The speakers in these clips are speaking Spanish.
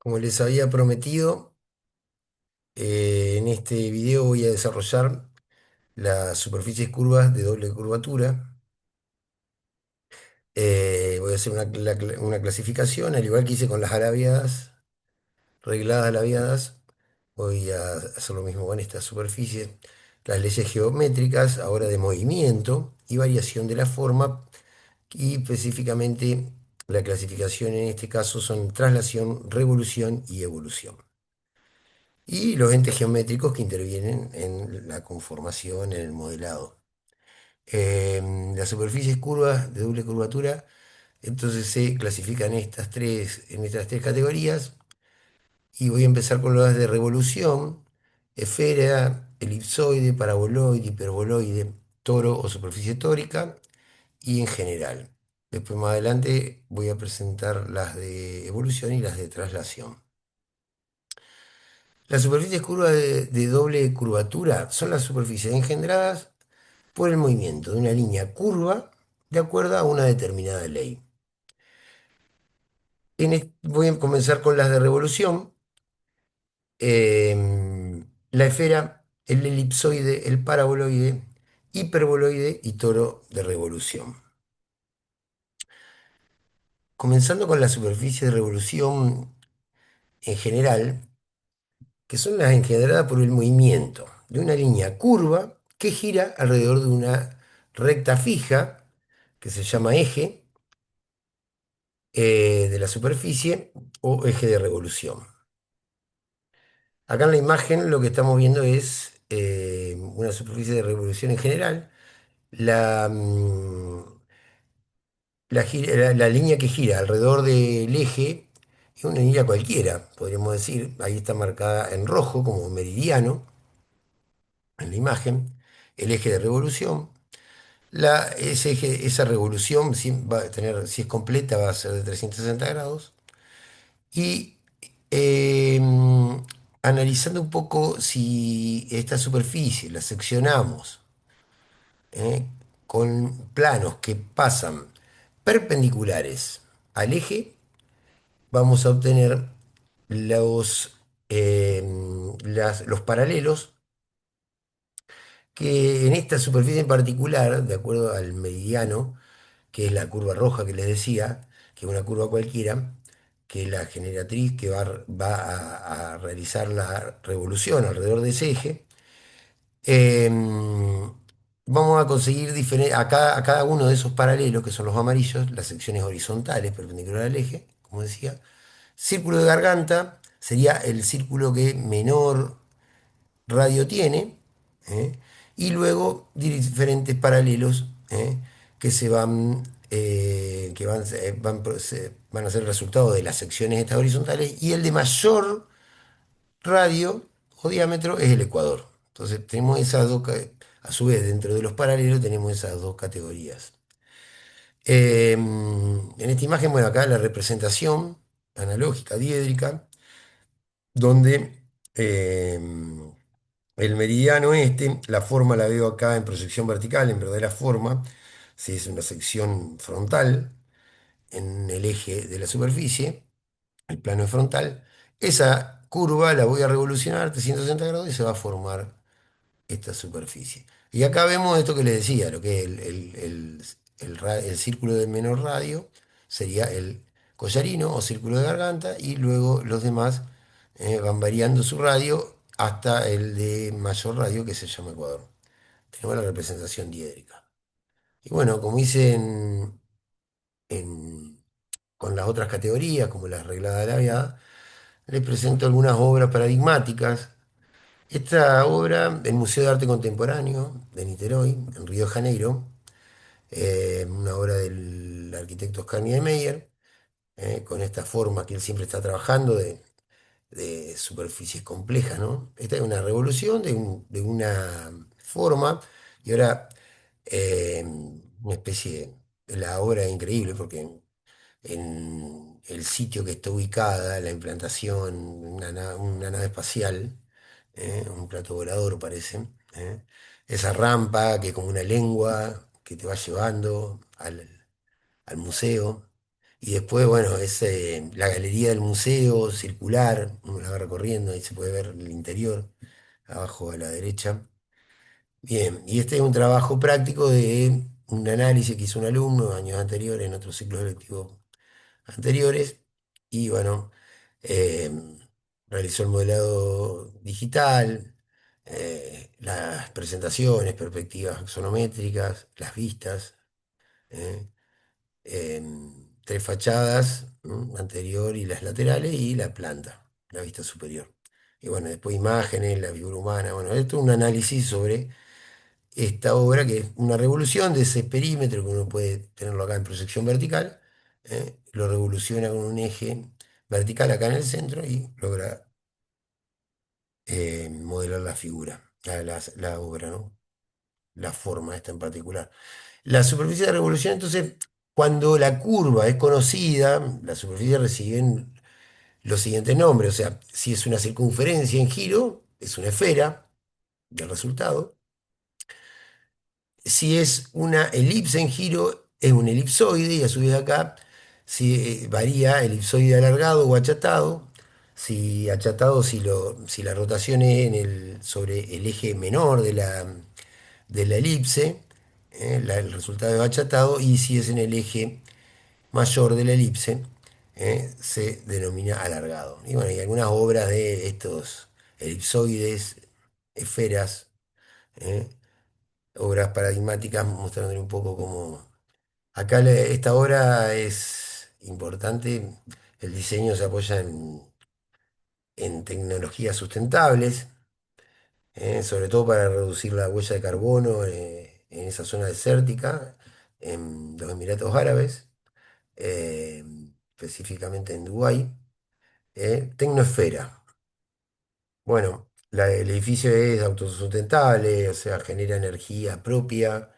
Como les había prometido, en este video voy a desarrollar las superficies curvas de doble curvatura. Voy a hacer una clasificación, al igual que hice con las alaviadas, regladas alaviadas. Voy a hacer lo mismo con esta superficie. Las leyes geométricas, ahora de movimiento y variación de la forma, y específicamente la clasificación en este caso son traslación, revolución y evolución. Y los entes geométricos que intervienen en la conformación, en el modelado. Las superficies curvas de doble curvatura, entonces se clasifican en estas tres categorías, y voy a empezar con las de revolución: esfera, elipsoide, paraboloide, hiperboloide, toro o superficie tórica, y en general. Después más adelante voy a presentar las de evolución y las de traslación. Las superficies curvas de doble curvatura son las superficies engendradas por el movimiento de una línea curva de acuerdo a una determinada ley. Voy a comenzar con las de revolución. La esfera, el elipsoide, el paraboloide, hiperboloide y toro de revolución. Comenzando con la superficie de revolución en general, que son las engendradas por el movimiento de una línea curva que gira alrededor de una recta fija, que se llama eje de la superficie o eje de revolución. Acá en la imagen lo que estamos viendo es una superficie de revolución en general. La línea que gira alrededor del eje es una línea cualquiera, podríamos decir. Ahí está marcada en rojo como meridiano en la imagen, el eje de revolución. Esa revolución va a tener, si es completa, va a ser de 360 grados. Y eh, analizando un poco si esta superficie la seccionamos eh, con planos que pasan perpendiculares al eje, vamos a obtener eh, los paralelos que en esta superficie en particular, de acuerdo al meridiano, que es la curva roja que les decía, que es una curva cualquiera, que es la generatriz que va a realizar la revolución alrededor de ese eje. Vamos a conseguir a cada uno de esos paralelos, que son los amarillos, las secciones horizontales perpendiculares al eje, como decía. Círculo de garganta sería el círculo que menor radio tiene, ¿eh? Y luego diferentes paralelos, que se van, que van, van a ser el resultado de las secciones estas horizontales, y el de mayor radio o diámetro es el ecuador. Entonces tenemos a su vez, dentro de los paralelos tenemos esas dos categorías. En esta imagen, bueno, acá la representación analógica diédrica, donde el meridiano este, la forma la veo acá en proyección vertical, en verdadera forma, si es una sección frontal en el eje de la superficie, el plano es frontal. Esa curva la voy a revolucionar 360 grados y se va a formar esta superficie. Y acá vemos esto que les decía, lo que es el círculo de menor radio sería el collarino o círculo de garganta, y luego los demás van variando su radio hasta el de mayor radio, que se llama ecuador. Tenemos la representación diédrica. Y bueno, como hice en- con las otras categorías, como la reglada de la viada, les presento algunas obras paradigmáticas. Esta obra, el Museo de Arte Contemporáneo de Niterói, en Río de Janeiro, una obra del arquitecto Oscar Niemeyer, con esta forma que él siempre está trabajando de superficies complejas, ¿no? Esta es una revolución de una forma, y ahora una especie, la obra es increíble porque en el sitio que está ubicada, la implantación, una nave espacial, un plato volador parece, ¿eh? Esa rampa que es como una lengua que te va llevando al museo, Y después, bueno, es la galería del museo circular, uno la va recorriendo, ahí se puede ver el interior, abajo a la derecha. Bien, y este es un trabajo práctico de un análisis que hizo un alumno años anteriores, en otros ciclos lectivos anteriores, y bueno, eh, realizó el modelado digital, las presentaciones, perspectivas axonométricas, las vistas, eh, tres fachadas, ¿no? Anterior y las laterales, y la planta, la vista superior. Y bueno, después imágenes, la figura humana, bueno, esto es un análisis sobre esta obra, que es una revolución de ese perímetro que uno puede tenerlo acá en proyección vertical, lo revoluciona con un eje vertical acá en el centro y logra modelar la figura, la obra, ¿no? La forma esta en particular. La superficie de revolución, entonces, cuando la curva es conocida, la superficie reciben los siguientes nombres, o sea, si es una circunferencia en giro, es una esfera del resultado. Si es una elipse en giro, es un elipsoide, y a su vez acá si, varía elipsoide alargado o achatado. Si achatado, si la rotación es sobre el eje menor de la elipse, el resultado es achatado, y si es en el eje mayor de la elipse, se denomina alargado. Y bueno, hay algunas obras de estos elipsoides, esferas, ¿eh? Obras paradigmáticas, mostrándole un poco cómo... Acá esta obra es importante, el diseño se apoya en tecnologías sustentables, sobre todo para reducir la huella de carbono en esa zona desértica, en los Emiratos Árabes, eh, específicamente en Dubái. Tecnosfera. Bueno, el edificio es autosustentable, o sea, genera energía propia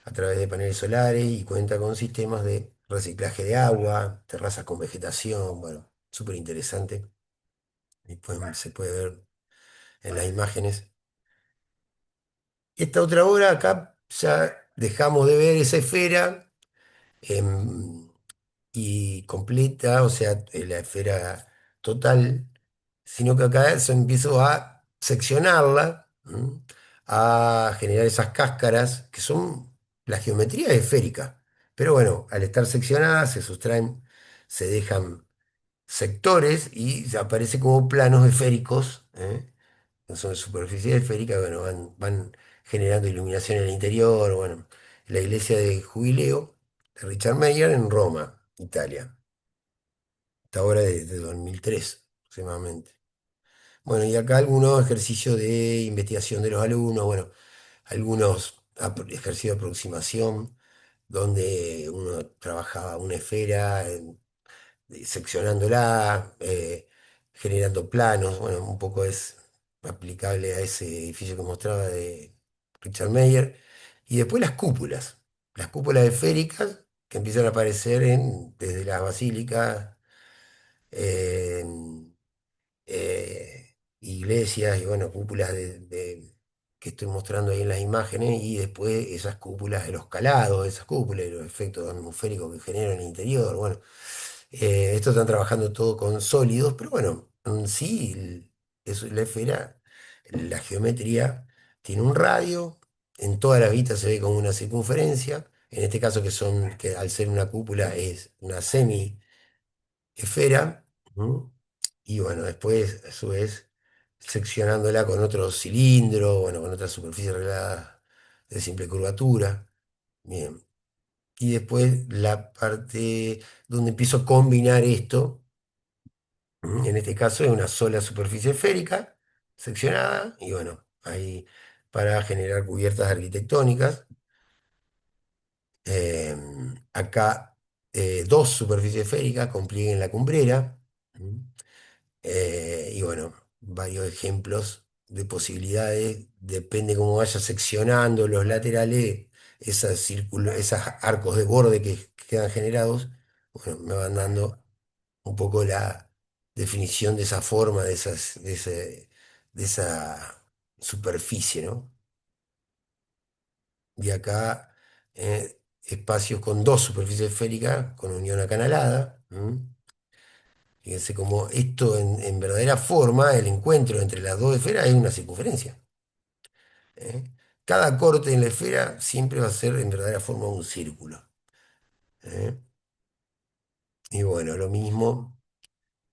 a través de paneles solares y cuenta con sistemas de reciclaje de agua, terrazas con vegetación, bueno, súper interesante. Y se puede ver en las imágenes. Esta otra obra acá ya dejamos de ver esa esfera, em, y completa, o sea, la esfera total, sino que acá se empezó a seccionarla, ¿m? A generar esas cáscaras que son la geometría esférica. Pero bueno, al estar seccionadas se sustraen, se dejan sectores y se aparece como planos esféricos, son superficies esféricas, bueno, van generando iluminación en el interior, bueno, la iglesia de Jubileo de Richard Meyer en Roma, Italia. Esta obra de 2003 aproximadamente. Bueno, y acá algunos ejercicios de investigación de los alumnos, bueno, algunos ejercicios de aproximación, donde uno trabajaba una esfera, seccionándola, generando planos, bueno, un poco es aplicable a ese edificio que mostraba de Richard Meyer. Y después las cúpulas esféricas que empiezan a aparecer desde las basílicas, en iglesias y bueno, cúpulas que estoy mostrando ahí en las imágenes, y después esas cúpulas de los calados, esas cúpulas y los efectos atmosféricos que generan en el interior. Bueno, esto están trabajando todo con sólidos, pero bueno, en sí, la esfera, la geometría tiene un radio, en todas las vistas se ve como una circunferencia, en este caso que al ser una cúpula es una esfera, ¿no? Y bueno, después, a su vez, seccionándola con otro cilindro, bueno, con otra superficie arreglada de simple curvatura. Bien. Y después la parte donde empiezo a combinar esto, en este caso es una sola superficie esférica, seccionada, y bueno, ahí para generar cubiertas arquitectónicas. Acá dos superficies esféricas con pliegue en la cumbrera. ¿Mm? Y bueno, varios ejemplos de posibilidades, depende cómo vaya seccionando los laterales, esos arcos de borde que quedan generados, bueno, me van dando un poco la definición de esa forma, de esa superficie, ¿no? Y acá espacios con dos superficies esféricas con unión acanalada. Fíjense como esto en verdadera forma, el encuentro entre las dos esferas es una circunferencia. ¿eh? Cada corte en la esfera siempre va a ser en verdadera forma un círculo. ¿eh? Y bueno, lo mismo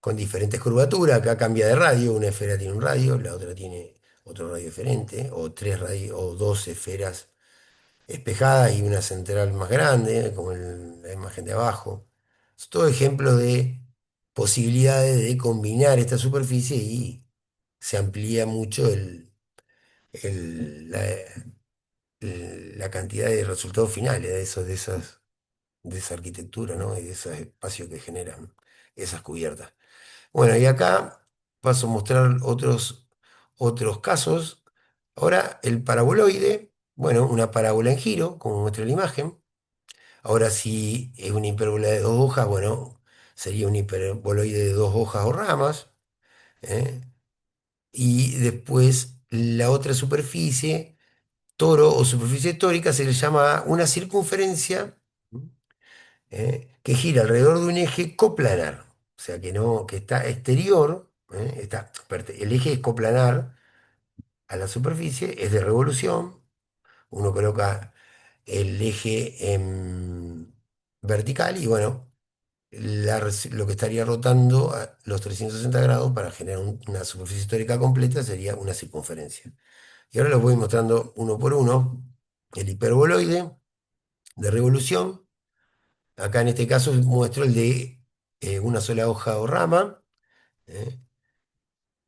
con diferentes curvaturas. Acá cambia de radio, una esfera tiene un radio, la otra tiene otro radio diferente, o tres radios, o dos esferas espejadas y una central más grande, como en la imagen de abajo. Es todo ejemplo de posibilidades de combinar esta superficie y se amplía mucho el- la, la cantidad de resultados finales de esa arquitectura, ¿no? Y de esos espacios que generan esas cubiertas. Bueno, y acá paso a mostrar otros casos. Ahora, el paraboloide, bueno, una parábola en giro, como muestra la imagen. Ahora, si es una hipérbola de dos hojas, bueno, sería un hiperboloide de dos hojas o ramas. ¿eh? Y después la otra superficie, toro o superficie tórica, se le llama una circunferencia que gira alrededor de un eje coplanar. O sea, que, no, que está exterior, el eje es coplanar a la superficie, es de revolución. Uno coloca el eje en vertical y bueno, lo que estaría rotando a los 360 grados para generar una superficie histórica completa sería una circunferencia. Y ahora los voy mostrando uno por uno. El hiperboloide de revolución, acá en este caso muestro el de una sola hoja o rama, ¿eh?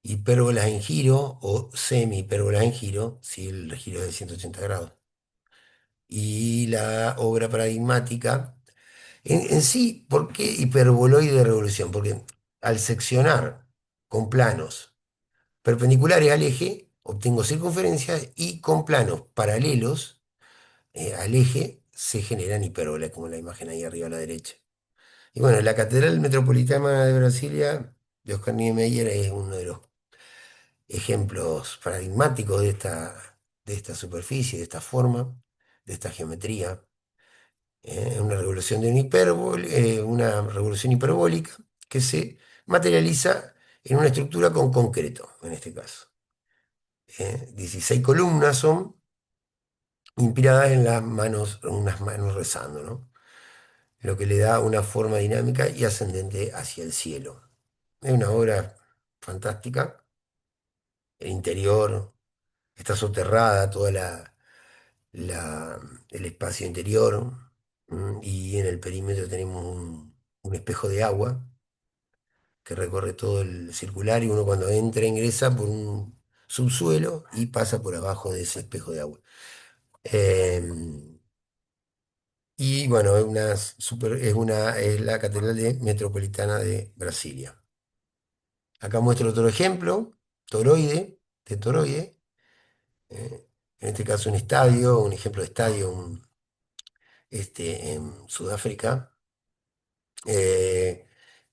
Hipérbolas en giro o semi-hipérbolas en giro, si el giro es de 180 grados. Y la obra paradigmática, en sí, ¿por qué hiperboloide de revolución? Porque al seccionar con planos perpendiculares al eje, obtengo circunferencias y con planos paralelos al eje se generan hipérbolas, como la imagen ahí arriba a la derecha. Y bueno, la Catedral Metropolitana de Brasilia de Oscar Niemeyer es uno de los ejemplos paradigmáticos de esta superficie, de esta forma, de esta geometría. Una revolución de una revolución hiperbólica que se materializa en una estructura con concreto, en este caso. 16 columnas son inspiradas en las manos, en unas manos rezando, ¿no? Lo que le da una forma dinámica y ascendente hacia el cielo. Es una obra fantástica. El interior está soterrada, la- el espacio interior, y en el perímetro tenemos un espejo de agua que recorre todo el circular y uno cuando entra ingresa por un subsuelo y pasa por abajo de ese espejo de agua. Em, y bueno, es la Catedral Metropolitana de Brasilia. Acá muestro otro ejemplo, toroide, de toroide. En este caso un estadio, un ejemplo de estadio en Sudáfrica. Eh,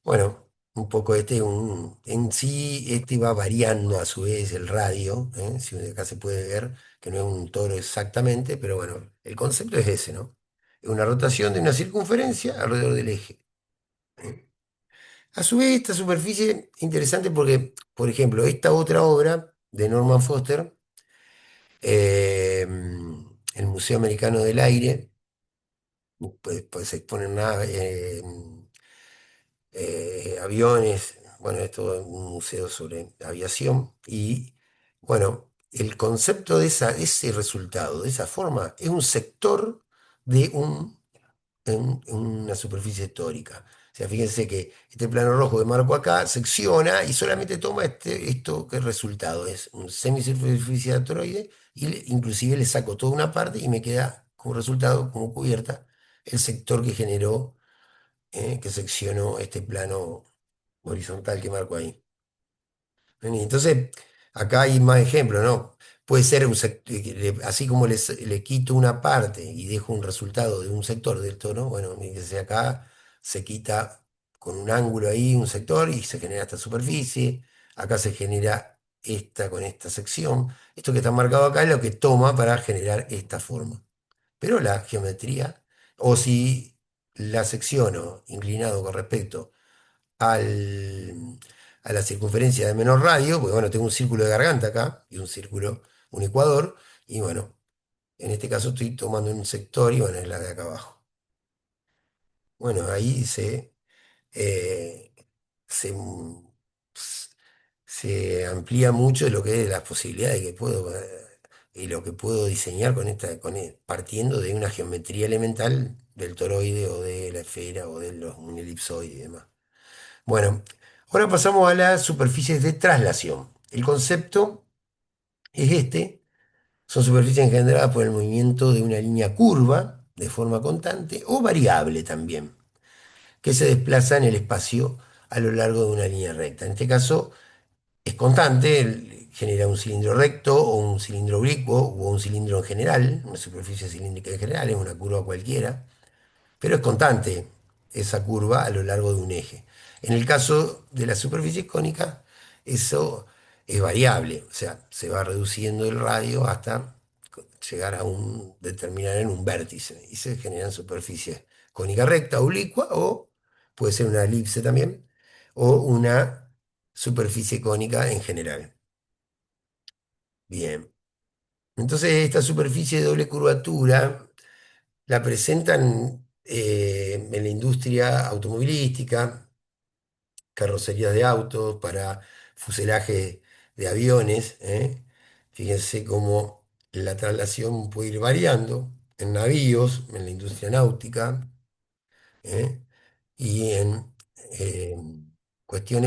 bueno, un poco en sí, este va variando a su vez el radio, si acá se puede ver que no es un toro exactamente, pero bueno, el concepto es ese, ¿no? Es una rotación de una circunferencia alrededor del eje. ¿eh? A su vez, esta superficie es interesante porque, por ejemplo, esta otra obra de Norman Foster, eh, el Museo Americano del Aire, pues se exponen aviones, bueno, es todo un museo sobre aviación y bueno, el concepto de ese resultado, de esa forma, es un sector de una superficie histórica. O sea, fíjense que este plano rojo que marco acá secciona y solamente toma esto que es resultado, es un semicircunferencia de toroide y inclusive le saco toda una parte y me queda como resultado, como cubierta, el sector que generó, que seccionó este plano horizontal que marco ahí. Vení, entonces, acá hay más ejemplos, ¿no? Puede ser así como le quito una parte y dejo un resultado de un sector de esto, ¿no? Bueno, fíjense acá se quita con un ángulo ahí un sector y se genera esta superficie. Acá se genera esta con esta sección. Esto que está marcado acá es lo que toma para generar esta forma. Pero la geometría O si la secciono inclinado con respecto al, a la circunferencia de menor radio, porque bueno, tengo un círculo de garganta acá y un círculo, un ecuador, y bueno, en este caso estoy tomando un sector y bueno, es la de acá abajo. Bueno, ahí eh, se, se amplía mucho lo que es las posibilidades que puedo y lo que puedo diseñar con partiendo de una geometría elemental del toroide o de la esfera o de un elipsoide y demás. Bueno, ahora pasamos a las superficies de traslación. El concepto es este: son superficies engendradas por el movimiento de una línea curva de forma constante o variable también, que se desplaza en el espacio a lo largo de una línea recta. En este caso es constante, genera un cilindro recto o un cilindro oblicuo o un cilindro en general, una superficie cilíndrica en general, es una curva cualquiera, pero es constante esa curva a lo largo de un eje. En el caso de la superficie cónica, eso es variable, o sea, se va reduciendo el radio hasta llegar a determinar en un vértice y se generan superficies cónica recta, oblicua o puede ser una elipse también o una superficie cónica en general. Bien, entonces esta superficie de doble curvatura la presentan en la industria automovilística, carrocerías de autos, para fuselaje de aviones. Fíjense cómo la traslación puede ir variando en navíos, en la industria náutica, ¿eh? Y eh,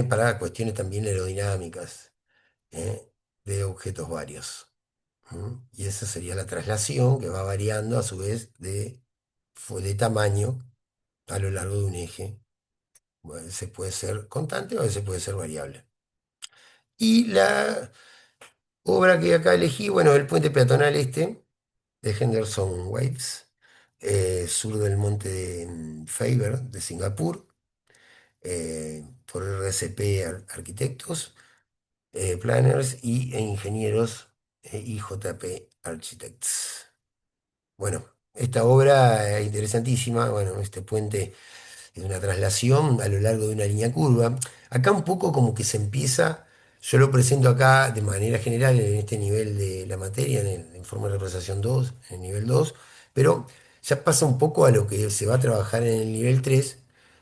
para cuestiones también aerodinámicas, ¿eh? De objetos varios. Y esa sería la traslación que va variando a su vez de tamaño a lo largo de un eje. Bueno, a veces puede ser constante o a veces puede ser variable. Y la obra que acá elegí, bueno, el puente peatonal este de Henderson Waves, sur del monte de Faber de Singapur, por RCP Arquitectos, Planners e Ingenieros, IJP Architects. Bueno, esta obra es interesantísima. Bueno, este puente es una traslación a lo largo de una línea curva. Acá un poco como que se empieza, yo lo presento acá de manera general en este nivel de la materia, en forma de representación 2, en el nivel 2, pero ya pasa un poco a lo que se va a trabajar en el nivel 3,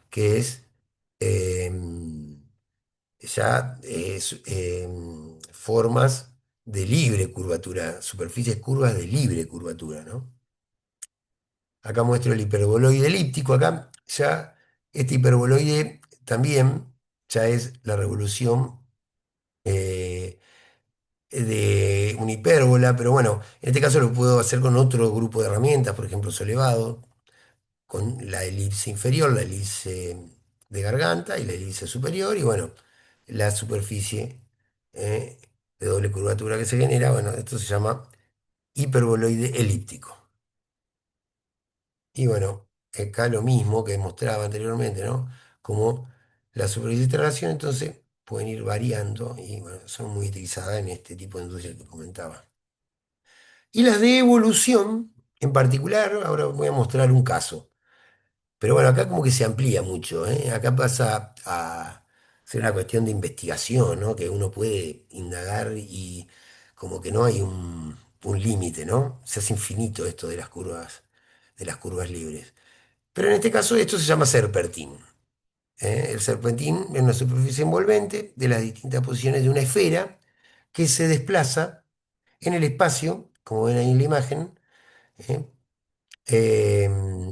que es ya formas de libre curvatura, superficies curvas de libre curvatura, ¿no? Acá muestro el hiperboloide elíptico. Acá ya este hiperboloide también ya es la revolución eh, de una hipérbola, pero bueno, en este caso lo puedo hacer con otro grupo de herramientas, por ejemplo, solevado, con la elipse inferior, la elipse de garganta y la elipse superior, y bueno, la superficie eh, de doble curvatura que se genera, bueno, esto se llama hiperboloide elíptico. Y bueno, acá lo mismo que mostraba anteriormente, ¿no? Como la superficie de traslación, entonces pueden ir variando y bueno, son muy utilizadas en este tipo de industria que comentaba. Y las de evolución, en particular, ahora voy a mostrar un caso. Pero bueno, acá como que se amplía mucho, ¿eh? Acá pasa a ser una cuestión de investigación, ¿no? Que uno puede indagar y como que no hay un límite, ¿no? Se hace infinito esto de las curvas libres. Pero en este caso esto se llama serpentín. El serpentín es una superficie envolvente de las distintas posiciones de una esfera que se desplaza en el espacio, como ven ahí en la imagen, ¿eh? Eh,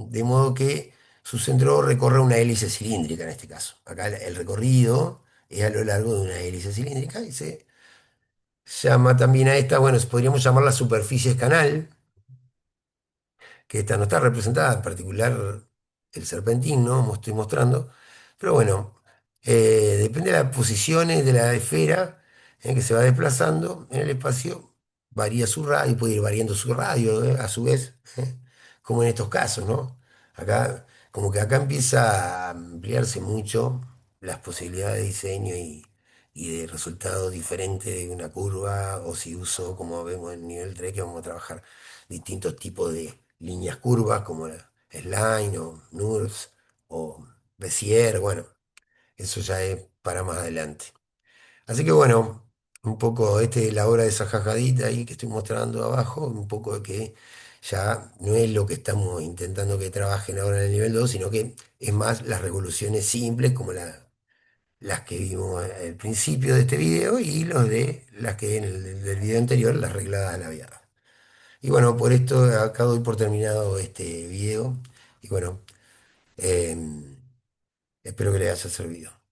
de modo que su centro recorre una hélice cilíndrica en este caso. Acá el recorrido es a lo largo de una hélice cilíndrica y se llama también a esta, bueno, podríamos llamarla superficie canal, que esta no está representada, en particular el serpentín, ¿no? Como estoy mostrando, pero bueno, depende de las posiciones de la esfera que se va desplazando en el espacio, varía su radio, puede ir variando su radio, a su vez, como en estos casos, ¿no? Acá, como que acá empieza a ampliarse mucho las posibilidades de diseño y de resultados diferentes de una curva, o si uso, como vemos en nivel 3 que vamos a trabajar distintos tipos de líneas curvas, como Slime o NURBS o Bezier, bueno, eso ya es para más adelante. Así que bueno, un poco la obra de Zaha Hadid ahí que estoy mostrando abajo, un poco de que ya no es lo que estamos intentando que trabajen ahora en el nivel 2 sino que es más las revoluciones simples como las que vimos al principio de este video y los de las que en el del video anterior, las regladas labiadas. Y bueno, por esto acá doy por terminado este video y bueno, em, espero que les haya servido.